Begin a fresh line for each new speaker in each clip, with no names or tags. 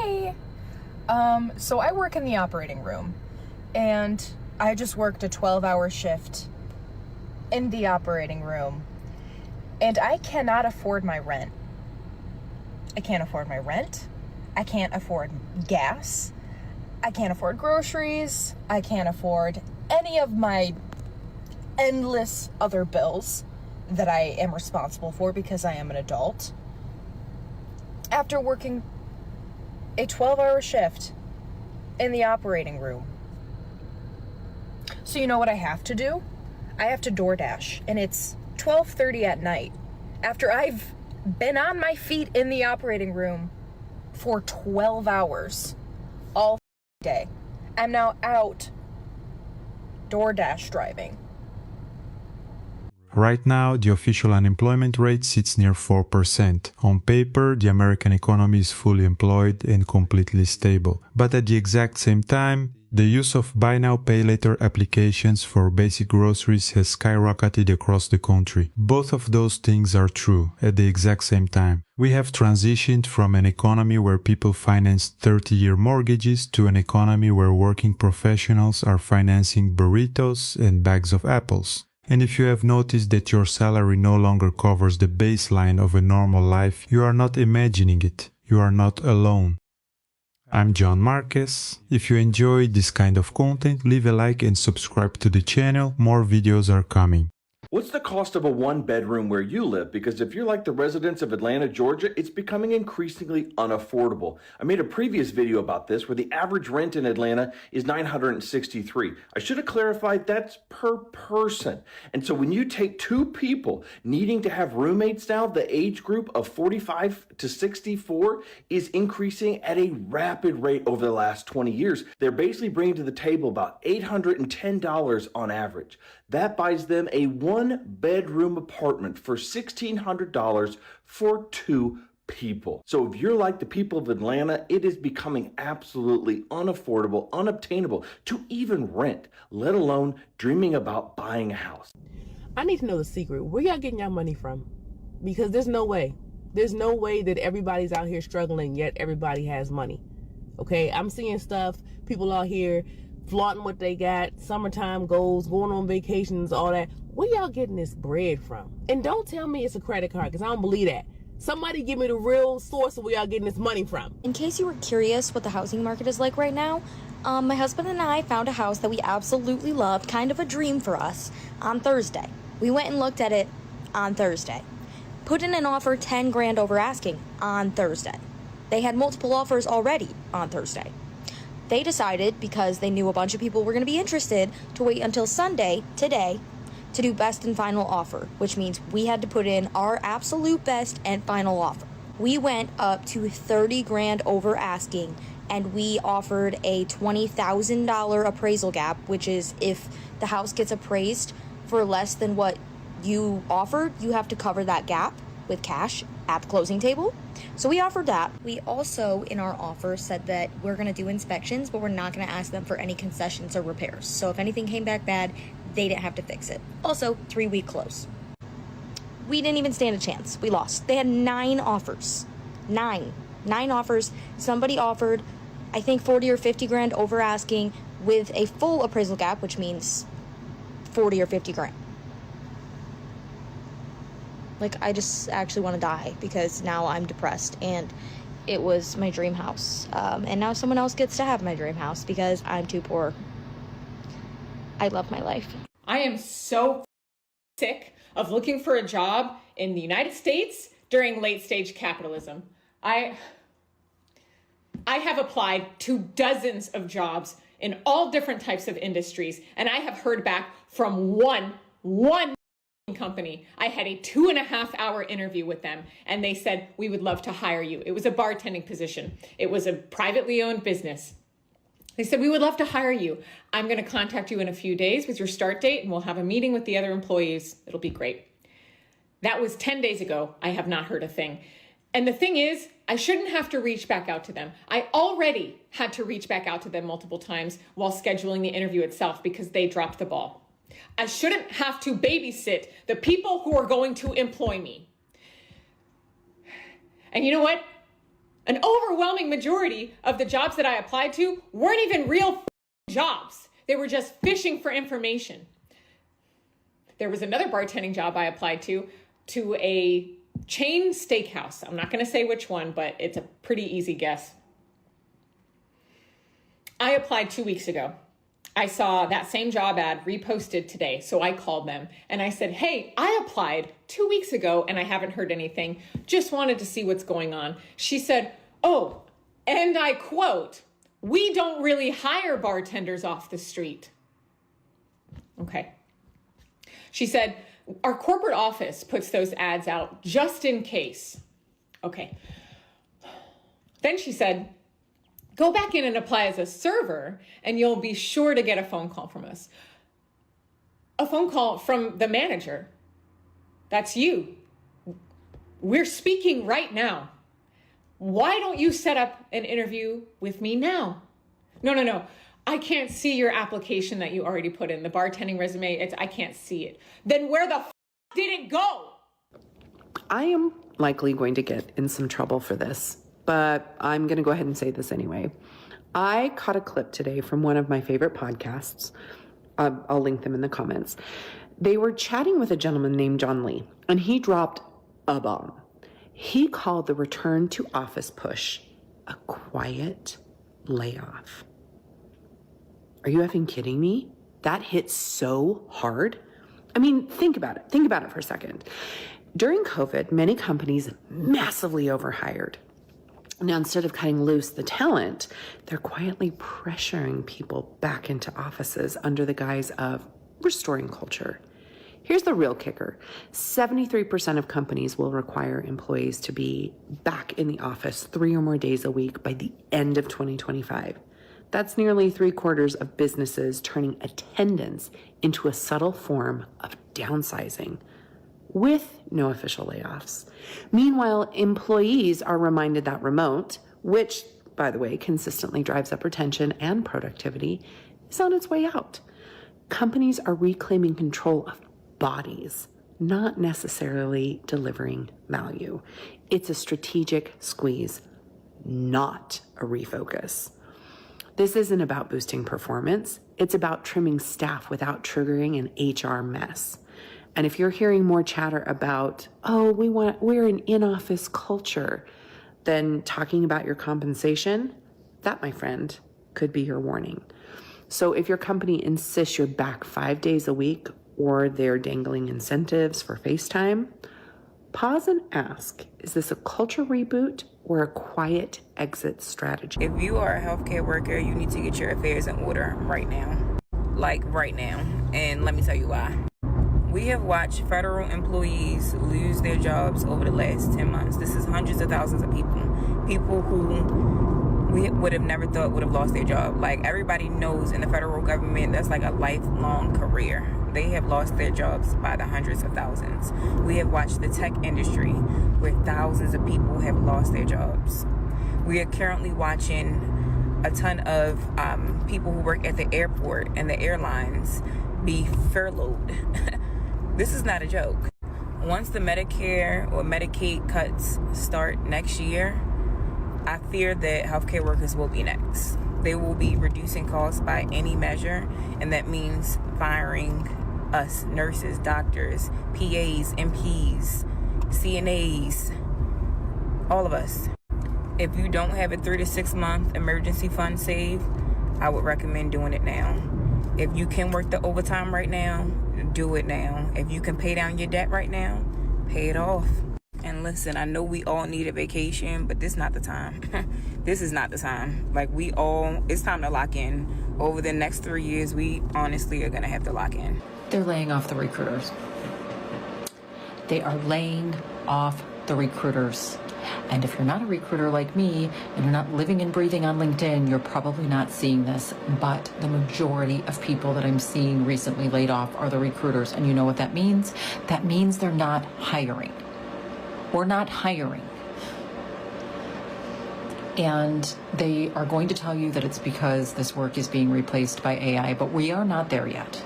Hey. So I work in the operating room, and I just worked a 12-hour shift in the operating room, and I cannot afford my rent. I can't afford my rent. I can't afford gas. I can't afford groceries. I can't afford any of my endless other bills that I am responsible for because I am an adult. After working a 12-hour shift in the operating room. So you know what I have to do? I have to DoorDash, and it's 12:30 at night after I've been on my feet in the operating room for 12 hours all day. I'm now out DoorDash driving.
Right now, the official unemployment rate sits near 4%. On paper, the American economy is fully employed and completely stable. But at the exact same time, the use of buy now pay later applications for basic groceries has skyrocketed across the country. Both of those things are true at the exact same time. We have transitioned from an economy where people financed 30-year mortgages to an economy where working professionals are financing burritos and bags of apples. And if you have noticed that your salary no longer covers the baseline of a normal life, you are not imagining it. You are not alone. I'm John Marquez. If you enjoy this kind of content, leave a like and subscribe to the channel. More videos are coming.
What's the cost of a one-bedroom where you live? Because if you're like the residents of Atlanta, Georgia, it's becoming increasingly unaffordable. I made a previous video about this where the average rent in Atlanta is $963. I should have clarified that's per person. And so when you take two people needing to have roommates now, the age group of 45 to 64 is increasing at a rapid rate over the last 20 years. They're basically bringing to the table about $810 on average. That buys them a one-bedroom apartment for $1,600 for two people. So if you're like the people of Atlanta, it is becoming absolutely unaffordable, unobtainable to even rent, let alone dreaming about buying a house.
I need to know the secret. Where y'all getting y'all money from? Because there's no way. There's no way that everybody's out here struggling, yet everybody has money. Okay? I'm seeing stuff, people out here flaunting what they got, summertime goals, going on vacations, all that. Where y'all getting this bread from? And don't tell me it's a credit card, because I don't believe that. Somebody give me the real source of where y'all getting this money from.
In case you were curious what the housing market is like right now, my husband and I found a house that we absolutely loved, kind of a dream for us, on Thursday. We went and looked at it on Thursday. Put in an offer 10 grand over asking on Thursday. They had multiple offers already on Thursday. They decided, because they knew a bunch of people were going to be interested, to wait until Sunday, today, to do best and final offer, which means we had to put in our absolute best and final offer. We went up to 30 grand over asking, and we offered a $20,000 appraisal gap, which is if the house gets appraised for less than what you offered, you have to cover that gap with cash at the closing table. So we offered that. We also, in our offer, said that we're going to do inspections, but we're not going to ask them for any concessions or repairs. So if anything came back bad, they didn't have to fix it. Also, 3-week close. We didn't even stand a chance. We lost. They had 9 offers. 9 offers. Somebody offered, I think, 40 or 50 grand over asking with a full appraisal gap, which means 40 or 50 grand. Like, I just actually want to die because now I'm depressed, and it was my dream house. And now someone else gets to have my dream house because I'm too poor. I love my life.
I am so sick of looking for a job in the United States during late stage capitalism. I have applied to dozens of jobs in all different types of industries, and I have heard back from one company. I had a 2.5-hour interview with them, and they said, we would love to hire you. It was a bartending position. It was a privately owned business. They said, we would love to hire you. I'm going to contact you in a few days with your start date, and we'll have a meeting with the other employees. It'll be great. That was 10 days ago. I have not heard a thing. And the thing is, I shouldn't have to reach back out to them. I already had to reach back out to them multiple times while scheduling the interview itself because they dropped the ball. I shouldn't have to babysit the people who are going to employ me. And you know what? An overwhelming majority of the jobs that I applied to weren't even real jobs. They were just fishing for information. There was another bartending job I applied to a chain steakhouse. I'm not going to say which one, but it's a pretty easy guess. I applied 2 weeks ago. I saw that same job ad reposted today, so I called them and I said, hey, I applied 2 weeks ago and I haven't heard anything. Just wanted to see what's going on. She said, oh, and I quote, we don't really hire bartenders off the street. Okay. She said, our corporate office puts those ads out just in case. Okay. Then she said, go back in and apply as a server and you'll be sure to get a phone call from us. A phone call from the manager. That's you. We're speaking right now. Why don't you set up an interview with me now? No. I can't see your application that you already put in, the bartending resume. I can't see it. Then where the did it go?
I am likely going to get in some trouble for this, but I'm going to go ahead and say this anyway. I caught a clip today from one of my favorite podcasts. I'll link them in the comments. They were chatting with a gentleman named John Lee, and he dropped a bomb. He called the return to office push a quiet layoff. Are you effing kidding me? That hit so hard. I mean, think about it. Think about it for a second. During COVID, many companies massively overhired. Now, instead of cutting loose the talent, they're quietly pressuring people back into offices under the guise of restoring culture. Here's the real kicker. 73% of companies will require employees to be back in the office 3 or more days a week by the end of 2025. That's nearly 3/4 of businesses turning attendance into a subtle form of downsizing with no official layoffs. Meanwhile, employees are reminded that remote, which, by the way, consistently drives up retention and productivity, is on its way out. Companies are reclaiming control of bodies, not necessarily delivering value. It's a strategic squeeze, not a refocus. This isn't about boosting performance. It's about trimming staff without triggering an HR mess. And if you're hearing more chatter about, we're an in-office culture, then talking about your compensation, that, my friend, could be your warning. So if your company insists you're back 5 days a week or they're dangling incentives for FaceTime, pause and ask, is this a culture reboot or a quiet exit strategy?
If you are a healthcare worker, you need to get your affairs in order right now. Like right now. And let me tell you why. We have watched federal employees lose their jobs over the last 10 months. This is hundreds of thousands of people. People who we would have never thought would have lost their job. Like, everybody knows in the federal government, that's like a lifelong career. They have lost their jobs by the hundreds of thousands. We have watched the tech industry where thousands of people have lost their jobs. We are currently watching a ton of people who work at the airport and the airlines be furloughed. This is not a joke. Once the Medicare or Medicaid cuts start next year, I fear that healthcare workers will be next. They will be reducing costs by any measure, and that means firing us, nurses, doctors, PAs, MPs, CNAs, all of us. If you don't have a 3 to 6 month emergency fund saved, I would recommend doing it now. If you can work the overtime right now, do it now. If you can pay down your debt right now, pay it off. And listen, I know we all need a vacation, but this is not the time. This is not the time. Like, it's time to lock in. Over the next 3 years, we honestly are going to have to lock in.
They're laying off the recruiters. They are laying off the recruiters. And if you're not a recruiter like me and you're not living and breathing on LinkedIn, you're probably not seeing this. But the majority of people that I'm seeing recently laid off are the recruiters. And you know what that means? That means they're not hiring. We're not hiring. And they are going to tell you that it's because this work is being replaced by AI, but we are not there yet.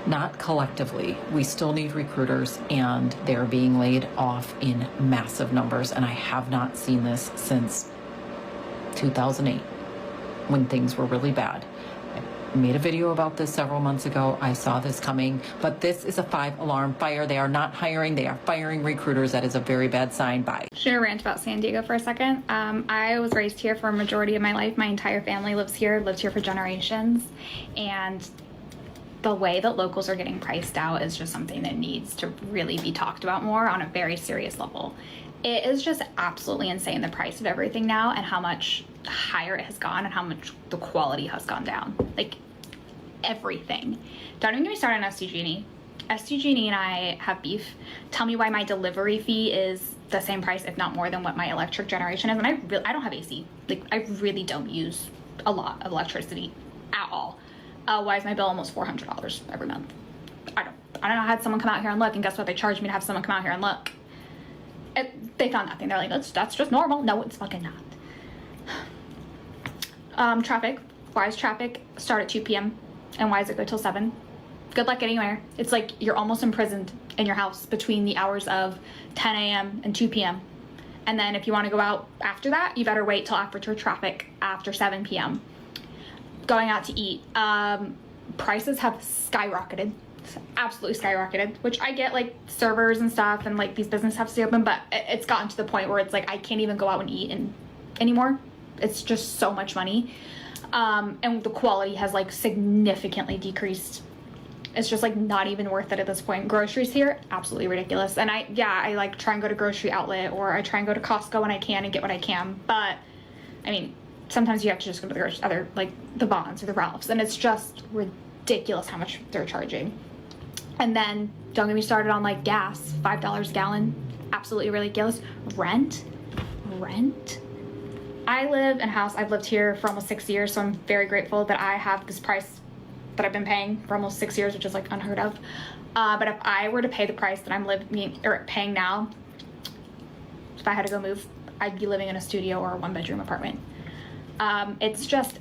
Not collectively. We still need recruiters, and they're being laid off in massive numbers. And I have not seen this since 2008 when things were really bad. I made a video about this several months ago. I saw this coming, but this is a 5-alarm fire. They are not hiring, they are firing recruiters. That is a very bad sign. Bye.
Should I rant about San Diego for a second? I was raised here for a majority of my life. My entire family lives here, lived here for generations. And the way that locals are getting priced out is just something that needs to really be talked about more on a very serious level. It is just absolutely insane, the price of everything now and how much higher it has gone and how much the quality has gone down. Like, everything. Don't even get me started on SDG&E. SDG&E and I have beef. Tell me why my delivery fee is the same price, if not more, than what my electric generation is. And I don't have AC. Like, I really don't use a lot of electricity at all. Why is my bill almost $400 every month? I don't know. I had someone come out here and look, and guess what? They charged me to have someone come out here and look. They found nothing. They're like, that's just normal. No, it's fucking not. Traffic. Why does traffic start at 2 p.m. and why does it go till 7? Good luck getting anywhere. It's like you're almost imprisoned in your house between the hours of 10 a.m. and 2 p.m. And then if you want to go out after that, you better wait till after traffic after 7 p.m. Going out to eat. Prices have skyrocketed. Absolutely skyrocketed, which I get, like, servers and stuff and like these businesses have to stay open, but it's gotten to the point where it's like I can't even go out and eat anymore. It's just so much money. And the quality has like significantly decreased. It's just like not even worth it at this point. Groceries here, absolutely ridiculous. And I like try and go to grocery outlet, or I try and go to Costco when I can and get what I can. But I mean, sometimes you have to just go to the Bonds or the Ralphs, and it's just ridiculous how much they're charging. And then don't get me started on like gas, $5 a gallon, absolutely ridiculous. Rent. I live in a house, I've lived here for almost 6 years, so I'm very grateful that I have this price that I've been paying for almost 6 years, which is like unheard of. But if I were to pay the price that I'm paying now, if I had to go move, I'd be living in a studio or a 1-bedroom apartment. It's just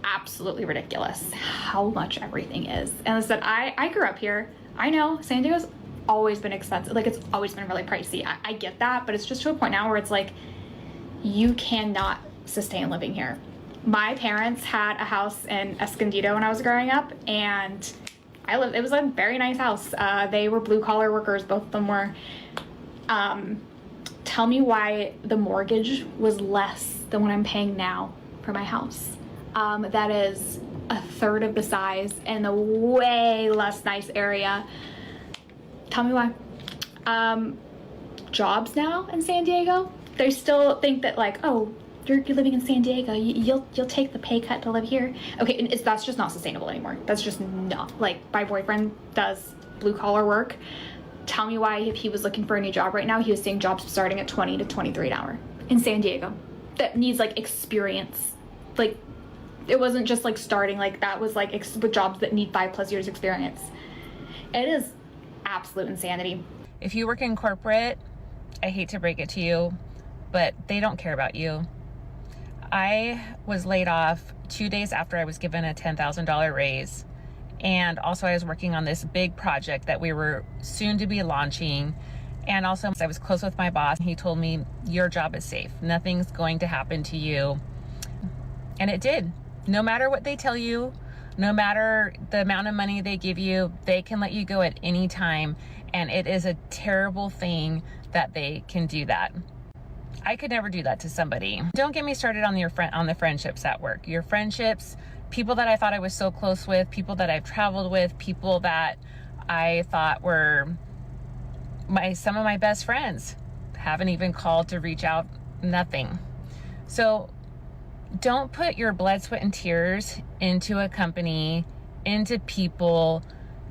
absolutely ridiculous how much everything is. And as I said, I grew up here. I know San Diego's always been expensive. Like, it's always been really pricey. I get that, but it's just to a point now where it's like, you cannot sustain living here. My parents had a house in Escondido when I was growing up, and it was a very nice house. They were blue collar workers, both of them were. Tell me why the mortgage was less than what I'm paying now for my house. That is a third of the size in a way less nice area. Tell me why. Jobs now in San Diego, they still think that like, oh, you're living in San Diego, you'll take the pay cut to live here. Okay, and that's just not sustainable anymore. That's just not. Like, my boyfriend does blue collar work. Tell me why, if he was looking for a new job right now, he was seeing jobs starting at $20 to $23 an hour in San Diego. That needs like experience. Like, it wasn't just like starting, like that was like with jobs that need 5+ years experience. It is absolute insanity.
If you work in corporate, I hate to break it to you, but they don't care about you. I was laid off 2 days after I was given a $10,000 raise. And also I was working on this big project that we were soon to be launching. And also I was close with my boss. He told me, your job is safe. Nothing's going to happen to you. And it did. No matter what they tell you, no matter the amount of money they give you, they can let you go at any time. And it is a terrible thing that they can do that. I could never do that to somebody. Don't get me started on the friendships at work. Your friendships, people that I thought I was so close with, people that I've traveled with, people that I thought were some of my best friends, haven't even called to reach out, nothing. So don't put your blood, sweat, and tears into a company, into people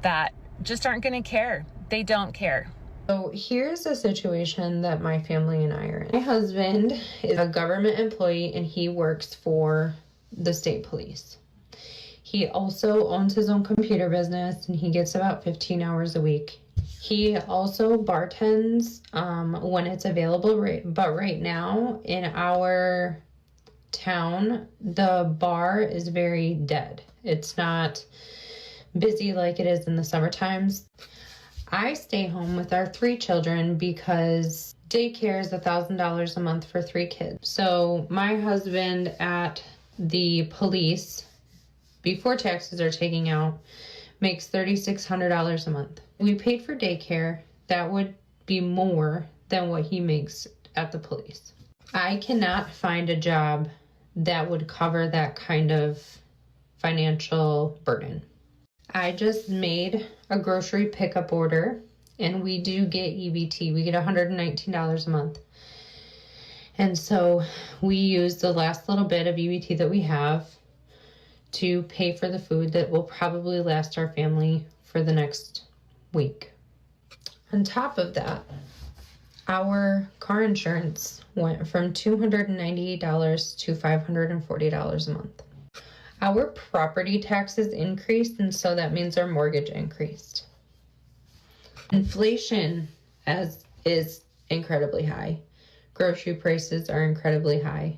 that just aren't gonna care. They don't care.
So here's the situation that my family and I are in. My husband is a government employee and he works for the state police. He also owns his own computer business and he gets about 15 hours a week. He also bartends when it's available, but right now in our town, the bar is very dead. It's not busy like it is in the summer times. I stay home with our 3 children because Daycare is $1,000 a month for 3 kids. So my husband at the police, before taxes are taken out, makes $3,600 a month. We paid for daycare. That would be more than what he makes at the police. I cannot find a job that would cover that kind of financial burden. I just made a grocery pickup order, and we do get EBT. We get $119 a month. And so we use the last little bit of EBT that we have to pay for the food that will probably last our family for the next week. On top of that, our car insurance went from $298 to $540 a month. Our property taxes increased, and so that means our mortgage increased. Inflation is incredibly high. Grocery prices are incredibly high.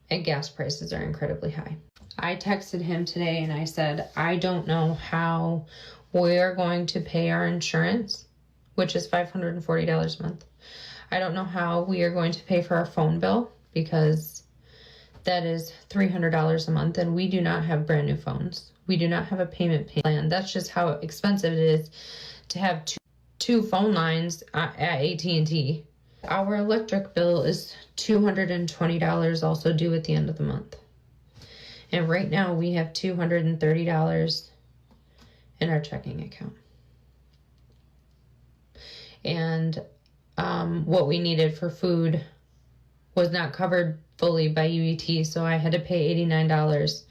And gas prices are incredibly high. I texted him today and I said, I don't know how we are going to pay our insurance, which is $540 a month. I don't know how we are going to pay for our phone bill, because that is $300 a month, and we do not have brand new phones. We do not have a payment plan. That's just how expensive it is to have two phone lines at AT&T. Our electric bill is $220 also due at the end of the month. And right now we have $230 in our checking account. And what we needed for food was not covered fully by UET, so I had to pay $89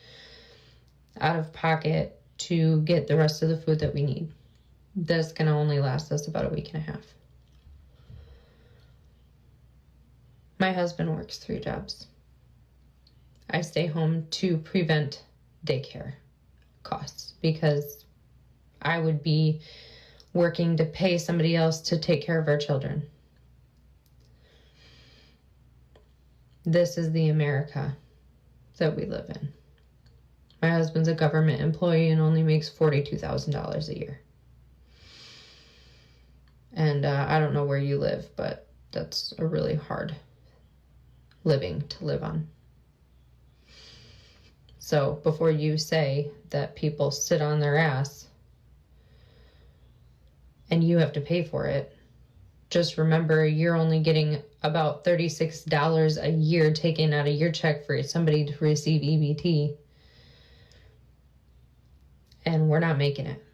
out of pocket to get the rest of the food that we need. This can only last us about a week and a half. My husband works 3 jobs. I stay home to prevent daycare costs, because I would be working to pay somebody else to take care of our children. This is the America that we live in. My husband's a government employee and only makes $42,000 a year. And I don't know where you live, but that's a really hard living to live on. So before you say that people sit on their ass and you have to pay for it, just remember you're only getting about $36 a year taken out of your check for somebody to receive EBT. And we're not making it.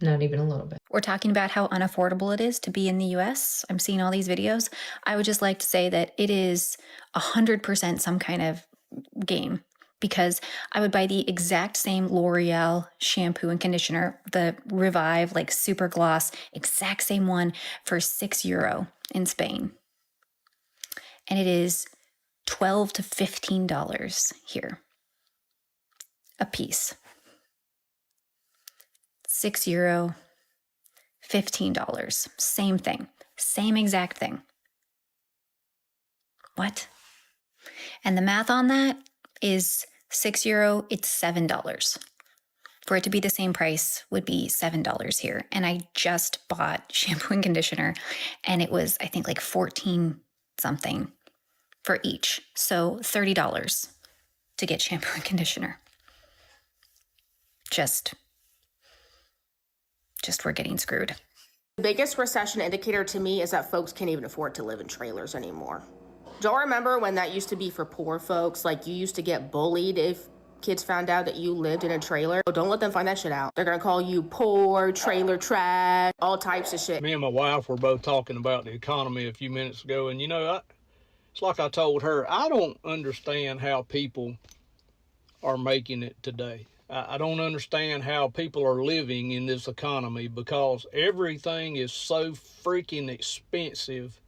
Not even a little bit.
We're talking about how unaffordable it is to be in the US. I'm seeing all these videos. I would just like to say that it is 100% some kind of game, because I would buy the exact same L'Oreal shampoo and conditioner, the Revive, like super gloss, exact same one for €6 in Spain. And it is $12 to $15 here a piece. €6, $15, same thing, same exact thing. What? And the math on that is €6, it's $7. For it to be the same price would be $7 here. And I just bought shampoo and conditioner, and it was, I think, like 14 something for each. So $30 to get shampoo and conditioner. Just we're getting screwed.
The biggest recession indicator to me is that folks can't even afford to live in trailers anymore. Don't remember when that used to be for poor folks? Like, you used to get bullied if kids found out that you lived in a trailer. Don't let them find that shit out. They're gonna call you poor, trailer trash, all types of shit.
Me and my wife were both talking about the economy a few minutes ago, and it's like I told her, I don't understand how people are making it today. I don't understand how people are living in this economy, because everything is so freaking expensive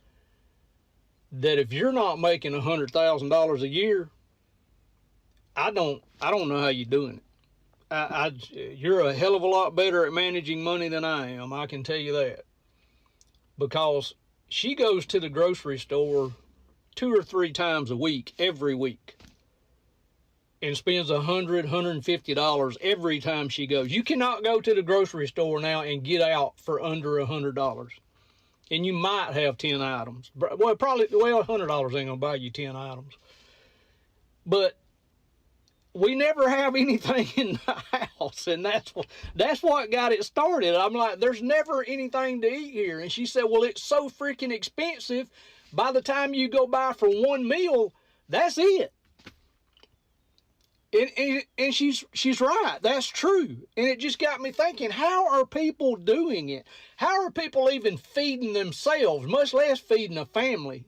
that if you're not making $100,000 a year, I don't know how you're doing it. You're a hell of a lot better at managing money than I am, I can tell you that. Because she goes to the grocery store 2 or 3 times a week, every week, and spends $100, $150 every time she goes. You cannot go to the grocery store now and get out for under $100. and you might have 10 items. Well, probably, $100 ain't gonna buy you 10 items. But we never have anything in the house, and that's what got it started. I'm like, there's never anything to eat here. And she said, well, it's so freaking expensive. By the time you go buy for one meal, that's it. And she's right. That's true. And it just got me thinking, how are people doing it? How are people even feeding themselves, much less feeding a family?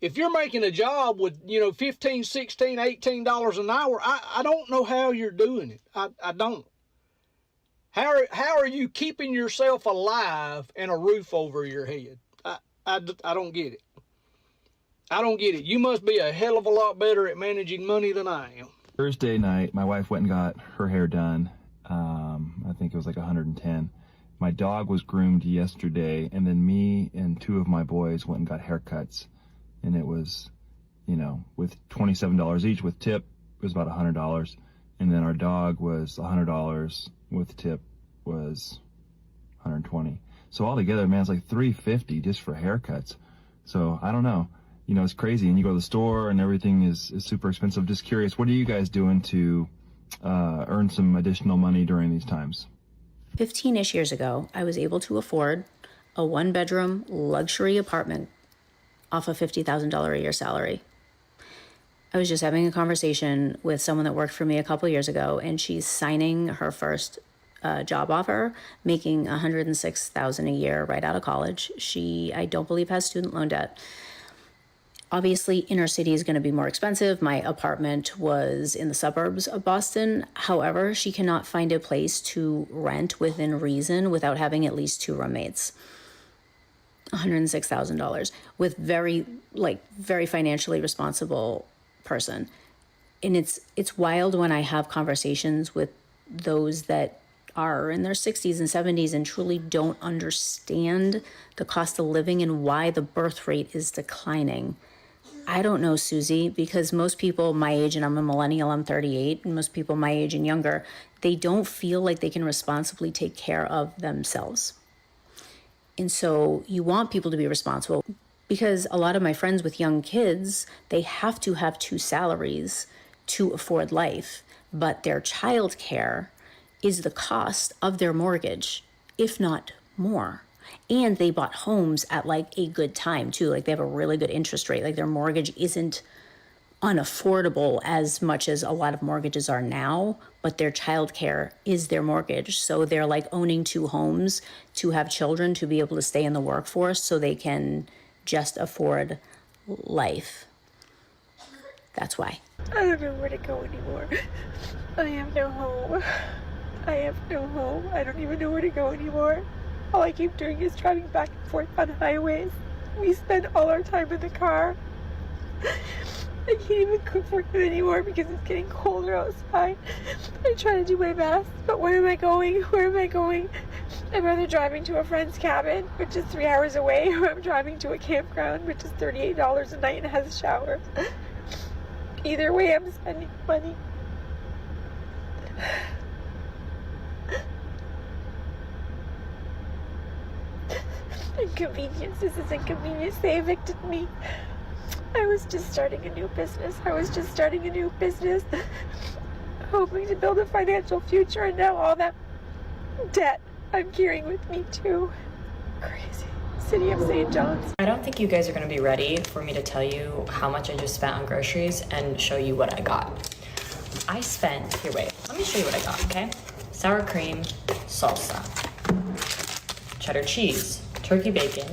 If you're making a job with, $15, $16, $18 an hour, I don't know how you're doing it. I don't. How are you keeping yourself alive and a roof over your head? I don't get it. I don't get it. You must be a hell of a lot better at managing money than I am.
Thursday night, my wife went and got her hair done. I think it was like 110. My dog was groomed yesterday, and then me and two of my boys went and got haircuts. And it was, with $27 each with tip, it was about $100. And then our dog was $100 with tip was $120. So altogether, man, it's like $350 just for haircuts. So I don't know. It's crazy. And you go to the store and everything is super expensive. Just curious, what are you guys doing to earn some additional money during these times?
15-ish years ago, I was able to afford a 1-bedroom luxury apartment off a $50,000 a year salary. I was just having a conversation with someone that worked for me a couple years ago, and she's signing her first job offer, making $106,000 a year right out of college. She, I don't believe, has student loan debt. Obviously, inner city is going to be more expensive. My apartment was in the suburbs of Boston. However, she cannot find a place to rent within reason without having at least 2 roommates. $106,000 with very financially responsible person. And it's wild when I have conversations with those that are in their 60s and 70s and truly don't understand the cost of living and why the birth rate is declining. I don't know, Susie, because most people my age, and I'm a millennial, I'm 38, and most people my age and younger, they don't feel like they can responsibly take care of themselves. And so you want people to be responsible, because a lot of my friends with young kids, they have to have 2 salaries to afford life, but their childcare is the cost of their mortgage, if not more. And they bought homes at a good time too. They have a really good interest rate. Their mortgage isn't unaffordable as much as a lot of mortgages are now, but their childcare is their mortgage. So they're owning 2 homes to have children, to be able to stay in the workforce so they can just afford life. That's why.
I don't know where to go anymore. I have no home. I have no home. I don't even know where to go anymore. All I keep doing is driving back and forth on highways. We spend all our time in the car. I can't even cook for him anymore because it's getting colder outside. I try to do my best, but where am I going? Where am I going? I'm either driving to a friend's cabin, which is 3 hours away, or I'm driving to a campground, which is $38 a night and has a shower. Either way, I'm spending money. Inconvenience. This is inconvenience. They evicted me. I was just starting a new business. Hoping to build a financial future, and now all that debt I'm carrying with me too. Crazy. City of St. John's.
I don't think you guys are going to be ready for me to tell you how much I just spent on groceries and show you what I got. I spent, here, wait, let me show you what I got, okay? Sour cream, salsa, cheddar cheese, turkey bacon,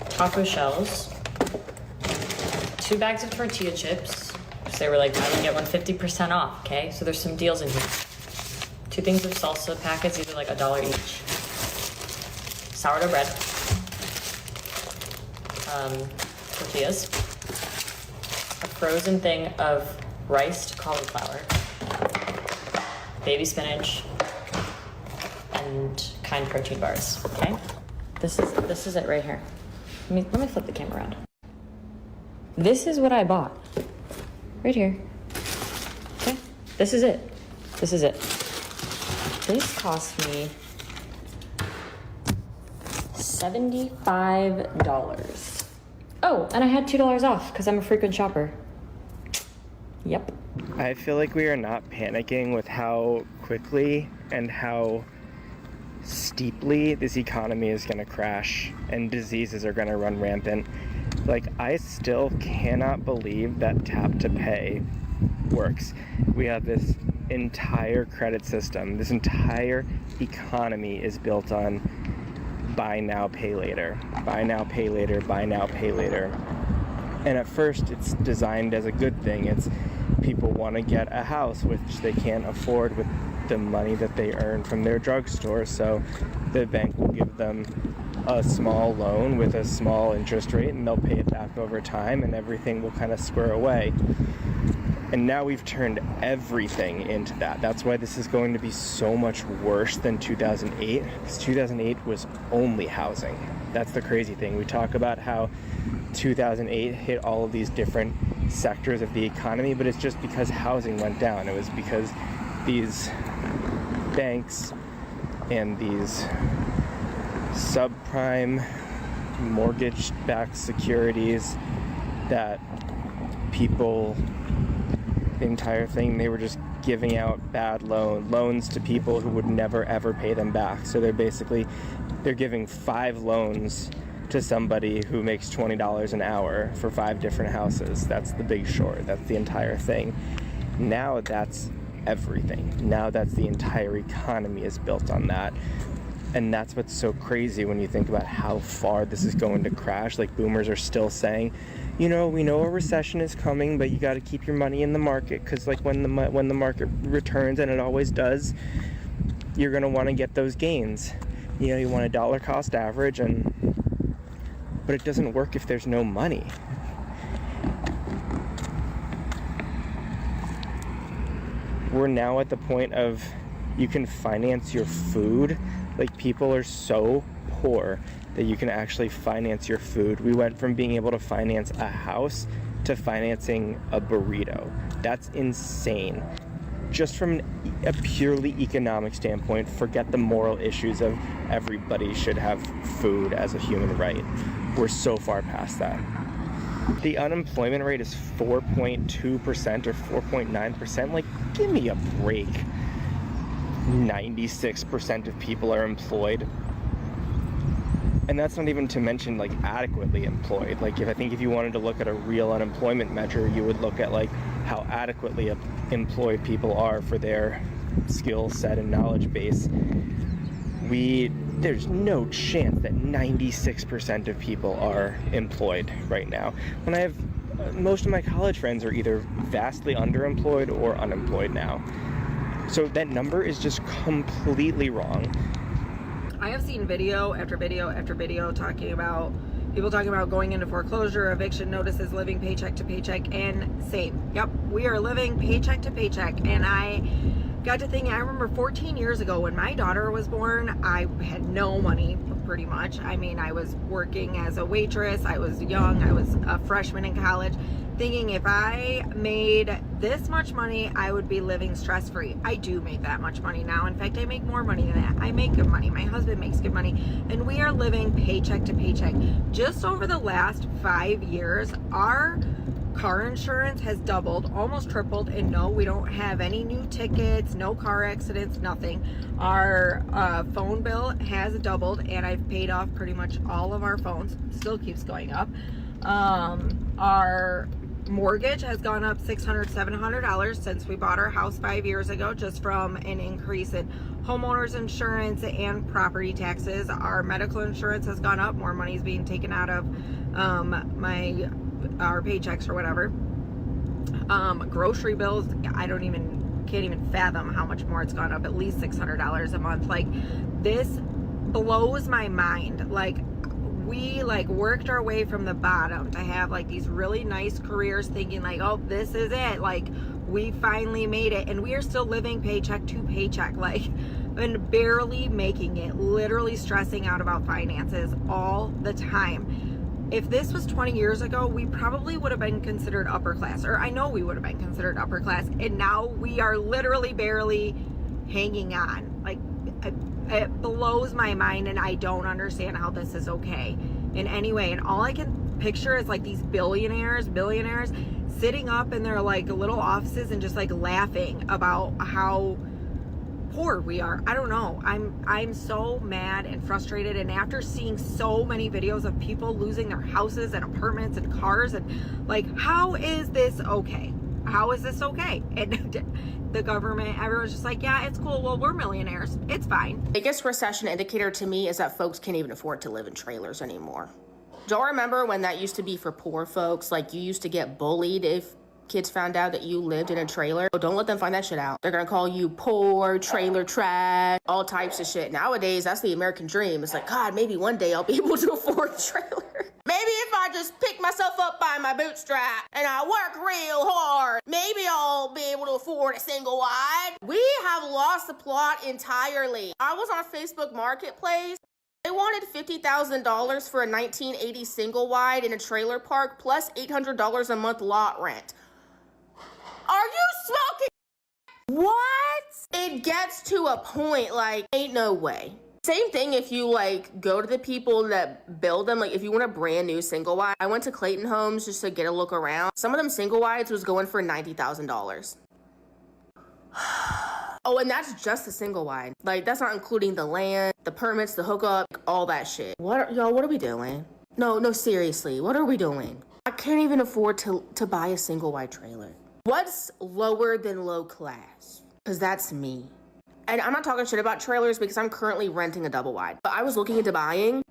taco shells, 2 bags of tortilla chips, because they were buy one get one 50% off, okay? So there's some deals in here. 2 things of salsa packets, these are $1 each. Sourdough bread, tortillas, a frozen thing of riced cauliflower, baby spinach, and kind protein bars, okay? This is it right here. Let me flip the camera around. This is what I bought. Right here. Okay? This is it. This cost me $75. Oh, and I had $2 off because I'm a frequent shopper. Yep.
I feel like we are not panicking with how quickly and how steeply this economy is going to crash and diseases are going to run rampant. Like, I still cannot believe that tap to pay works. We have this entire credit system, this entire economy is built on buy now, pay later, buy now, pay later, buy now, pay later. And at first it's designed as a good thing. It's people want to get a house which they can't afford with the money that they earn from their drugstore, so the bank will give them a small loan with a small interest rate and they'll pay it back over time and everything will kind of square away. And now we've turned everything into that. That's why this is going to be so much worse than 2008. Because 2008 was only housing. That's the crazy thing. We talk about how 2008 hit all of these different sectors of the economy, but it's just because housing went down. It was because these banks and these subprime mortgage-backed securities that people, the entire thing, they were just giving out bad loans to people who would never ever pay them back. So they're giving 5 loans to somebody who makes $20 an hour for 5 different houses. That's the Big Short. That's the entire thing. Now that's everything. Now that's the entire economy is built on that. And that's what's so crazy when you think about how far this is going to crash. Like, boomers are still saying, you know, we know a recession is coming, but you got to keep your money in the market, because like when the market returns, and it always does, you're going to want to get those gains. You know, you want a dollar cost average, but it doesn't work if there's no money. We're now at the point of you can finance your food. Like, people are so poor that you can actually finance your food. We went from being able to finance a house to financing a burrito. That's insane. Just from a purely economic standpoint, forget the moral issues of everybody should have food as a human right. We're so far past that. The unemployment rate is 4.2% or 4.9%. Like, give me a break. 96% of people are employed. And that's not even to mention, like, adequately employed. Like, if you wanted to look at a real unemployment measure, you would look at, like, how adequately employed people are for their skill set and knowledge base. There's no chance that 96% of people are employed right now. When I have most of my college friends are either vastly underemployed or unemployed now. So that number is just completely wrong.
I have seen video after video after video people talking about going into foreclosure, eviction notices, living paycheck to paycheck, and same. Yep, we are living paycheck to paycheck. And I got to thinking, I remember 14 years ago when my daughter was born, I had no money pretty much. I mean, I was working as a waitress, I was young, I was a freshman in college, thinking if I made this much money, I would be living stress-free. I do make that much money now. In fact, I make more money than that. I make good money. My husband makes good money. And we are living paycheck to paycheck. Just over the last 5 years, our car insurance has doubled, almost tripled, and no, we don't have any new tickets, no car accidents, nothing. Our phone bill has doubled, and I've paid off pretty much all of our phones. Still keeps going up. Our mortgage has gone up $600, $700 since we bought our house 5 years ago, just from an increase in homeowners insurance and property taxes. Our medical insurance has gone up. More money is being taken out of our paychecks or whatever. Grocery bills, can't even fathom how much more it's gone up. At least $600 a month. Like, this blows my mind. Like, we worked our way from the bottom to have like these really nice careers, thinking like, oh, this is it, like we finally made it, and we are still living paycheck to paycheck, like, and barely making it, literally stressing out about finances all the time. If this was 20 years ago, we probably would have been considered upper class, or I know we would have been considered upper class, and now we are literally barely hanging on. Like, It blows my mind, and I don't understand how this is okay in any way. And all I can picture is like these billionaires sitting up in their like little offices and just like laughing about how poor we are. I don't know. I'm so mad and frustrated, and after seeing so many videos of people losing their houses and apartments and cars, and like, how is this okay? How is this okay? And the government, everyone's just like, yeah, it's cool. Well, we're millionaires. It's fine.
Biggest recession indicator to me is that folks can't even afford to live in trailers anymore. Don't remember when that used to be for poor folks? Like, you used to get bullied if kids found out that you lived in a trailer. Don't let them find that shit out. They're gonna call you poor, trailer trash, all types of shit. Nowadays, that's the American dream. It's like, God, maybe one day I'll be able to afford a trailer. Maybe if I just pick myself up by my bootstrap and I work real hard, maybe I'll be able to afford a single wide. We have lost the plot entirely. I was on Facebook Marketplace. They wanted $50,000 for a 1980 single wide in a trailer park plus $800 a month lot rent. Are you smoking? What? It gets to a point like, ain't no way. Same thing if you like go to the people that build them. Like if you want a brand new single wide, I went to Clayton Homes just to get a look around. Some of them single wides was going for $90,000. Oh, and that's just a single wide. Like that's not including the land, the permits, the hookup, all that shit. What are we doing? No, seriously, what are we doing? I can't even afford to buy a single wide trailer. What's lower than low class? Because that's me. And I'm not talking shit about trailers because I'm currently renting a double wide. But I was looking into buying.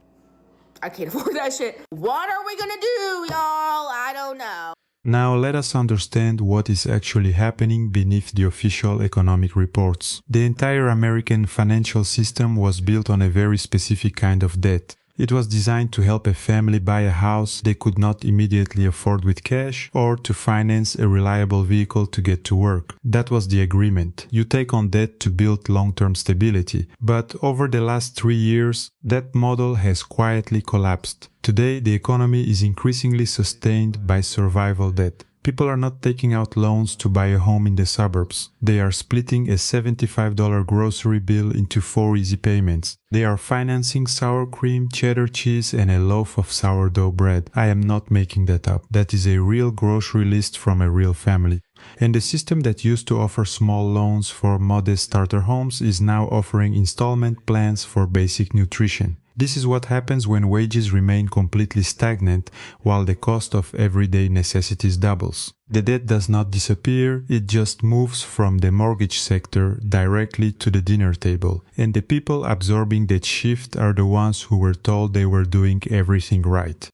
I can't afford that shit. What are we gonna do, y'all? I don't know.
Now let us understand what is actually happening beneath the official economic reports. The entire American financial system was built on a very specific kind of debt. It was designed to help a family buy a house they could not immediately afford with cash, or to finance a reliable vehicle to get to work. That was the agreement. You take on debt to build long-term stability. But over the last 3 years, that model has quietly collapsed. Today, the economy is increasingly sustained by survival debt. People are not taking out loans to buy a home in the suburbs. They are splitting a $75 grocery bill into 4 easy payments. They are financing sour cream, cheddar cheese, and a loaf of sourdough bread. I am not making that up. That is a real grocery list from a real family. And the system that used to offer small loans for modest starter homes is now offering installment plans for basic nutrition. This is what happens when wages remain completely stagnant while the cost of everyday necessities doubles. The debt does not disappear, it just moves from the mortgage sector directly to the dinner table. And the people absorbing that shift are the ones who were told they were doing everything right.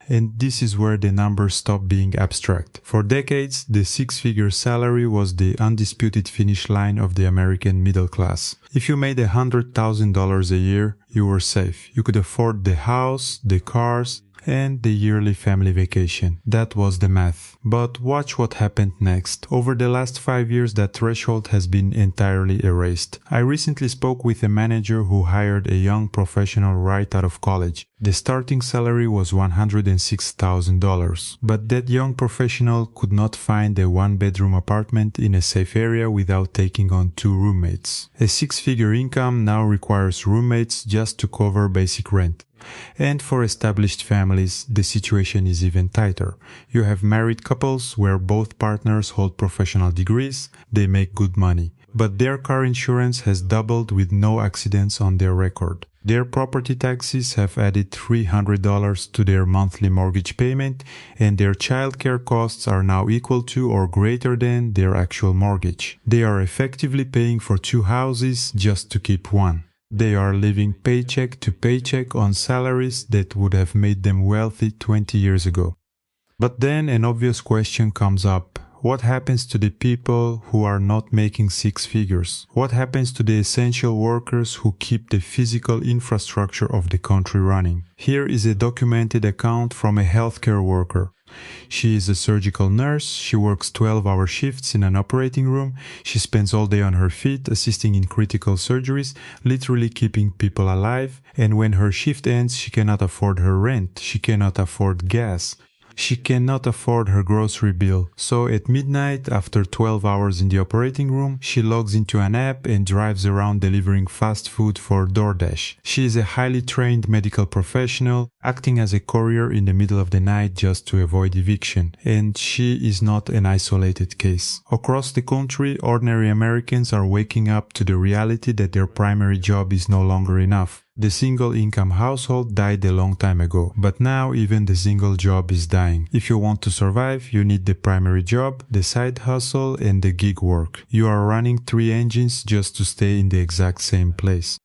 And this is where the numbers stop being abstract. For decades, the 6-figure salary was the undisputed finish line of the American middle class. If you made $100,000 a year, you were safe. You could afford the house, the cars, and the yearly family vacation. That was the math. But watch what happened next. Over the last 5 years, that threshold has been entirely erased. I recently spoke with a manager who hired a young professional right out of college. The starting salary was $106,000. But that young professional could not find a 1-bedroom apartment in a safe area without taking on 2 roommates. A 6-figure income now requires roommates just to cover basic rent. And for established families, the situation is even tighter. You have married couples where both partners hold professional degrees, they make good money. But their car insurance has doubled with no accidents on their record. Their property taxes have added $300 to their monthly mortgage payment, and their childcare costs are now equal to or greater than their actual mortgage. They are effectively paying for 2 houses just to keep one. They are living paycheck to paycheck on salaries that would have made them wealthy 20 years ago. But then an obvious question comes up. What happens to the people who are not making 6 figures? What happens to the essential workers who keep the physical infrastructure of the country running? Here is a documented account from a healthcare worker. She is a surgical nurse, she works 12-hour shifts in an operating room, she spends all day on her feet assisting in critical surgeries, literally keeping people alive, and when her shift ends, she cannot afford her rent, she cannot afford gas. She cannot afford her grocery bill, so at midnight, after 12 hours in the operating room, she logs into an app and drives around delivering fast food for DoorDash. She is a highly trained medical professional, acting as a courier in the middle of the night just to avoid eviction, and she is not an isolated case. Across the country, ordinary Americans are waking up to the reality that their primary job is no longer enough. The single-income household died a long time ago, but now even the single job is dying. If you want to survive, you need the primary job, the side hustle, and the gig work. You are running 3 engines just to stay in the exact same place.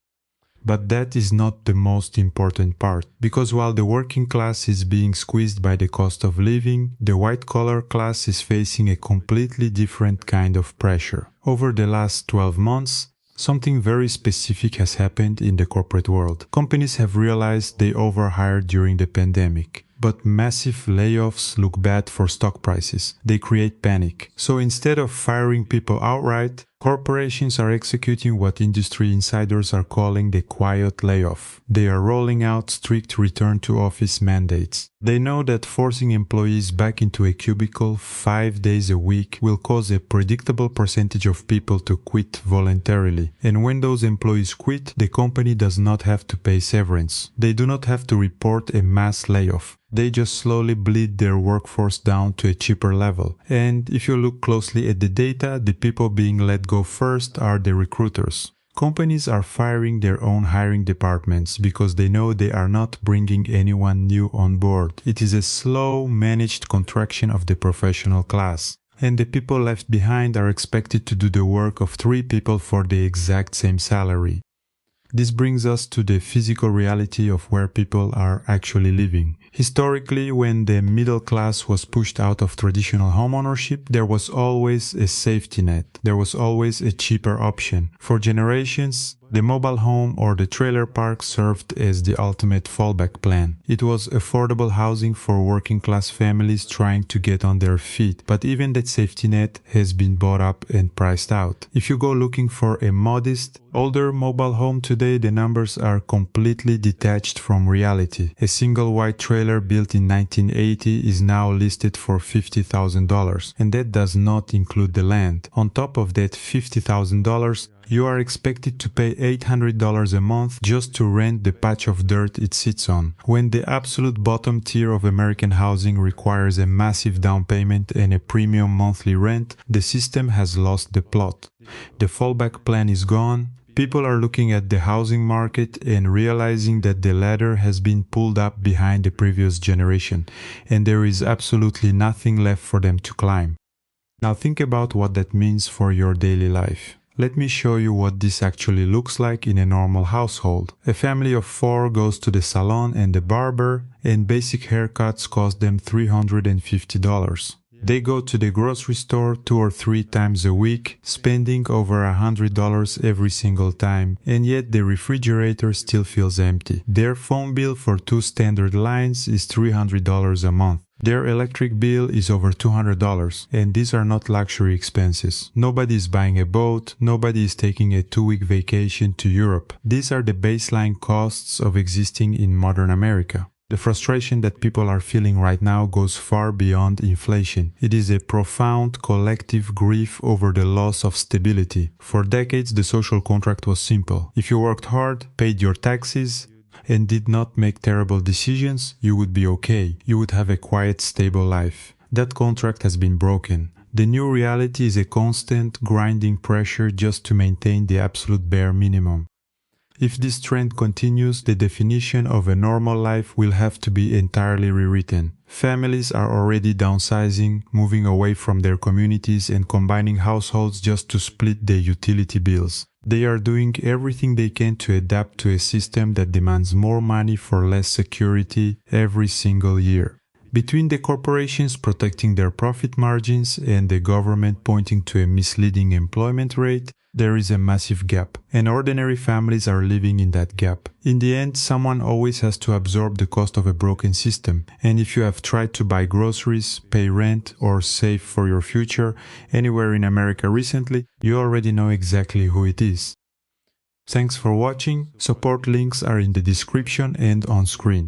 But that is not the most important part, because while the working class is being squeezed by the cost of living, the white-collar class is facing a completely different kind of pressure. Over the last 12 months, something very specific has happened in the corporate world. Companies have realized they overhired during the pandemic. But massive layoffs look bad for stock prices. They create panic. So instead of firing people outright, corporations are executing what industry insiders are calling the quiet layoff. They are rolling out strict return-to-office mandates. They know that forcing employees back into a cubicle 5 days a week will cause a predictable percentage of people to quit voluntarily. And when those employees quit, the company does not have to pay severance. They do not have to report a mass layoff. They just slowly bleed their workforce down to a cheaper level. And if you look closely at the data, the people being let go first are the recruiters. Companies are firing their own hiring departments because they know they are not bringing anyone new on board. It is a slow, managed contraction of the professional class. And the people left behind are expected to do the work of 3 people for the exact same salary. This brings us to the physical reality of where people are actually living. Historically, when the middle class was pushed out of traditional homeownership, there was always a safety net. There was always a cheaper option. For generations, the mobile home or the trailer park served as the ultimate fallback plan. It was affordable housing for working class families trying to get on their feet, but even that safety net has been bought up and priced out. If you go looking for a modest, older mobile home today, the numbers are completely detached from reality. A single white trailer built in 1980 is now listed for $50,000, and that does not include the land. On top of that $50,000, you are expected to pay $800 a month just to rent the patch of dirt it sits on. When the absolute bottom tier of American housing requires a massive down payment and a premium monthly rent, the system has lost the plot. The fallback plan is gone. People are looking at the housing market and realizing that the ladder has been pulled up behind the previous generation, and there is absolutely nothing left for them to climb. Now think about what that means for your daily life. Let me show you what this actually looks like in a normal household. A family of 4 goes to the salon and the barber, and basic haircuts cost them $350. They go to the grocery store 2 or 3 times a week, spending over $100 every single time, and yet the refrigerator still feels empty. Their phone bill for 2 standard lines is $300 a month. Their electric bill is over $200, and these are not luxury expenses. Nobody is buying a boat, nobody is taking a 2-week vacation to Europe. These are the baseline costs of existing in modern America. The frustration that people are feeling right now goes far beyond inflation. It is a profound collective grief over the loss of stability. For decades, the social contract was simple. If you worked hard, paid your taxes, and did not make terrible decisions, you would be okay. You would have a quiet, stable life. That contract has been broken. The new reality is a constant, grinding pressure just to maintain the absolute bare minimum. If this trend continues, the definition of a normal life will have to be entirely rewritten. Families are already downsizing, moving away from their communities and combining households just to split their utility bills. They are doing everything they can to adapt to a system that demands more money for less security every single year. Between the corporations protecting their profit margins and the government pointing to a misleading employment rate, there is a massive gap, and ordinary families are living in that gap. In the end, someone always has to absorb the cost of a broken system, and if you have tried to buy groceries, pay rent, or save for your future anywhere in America recently, you already know exactly who it is. Thanks for watching. Support links are in the description and on screen.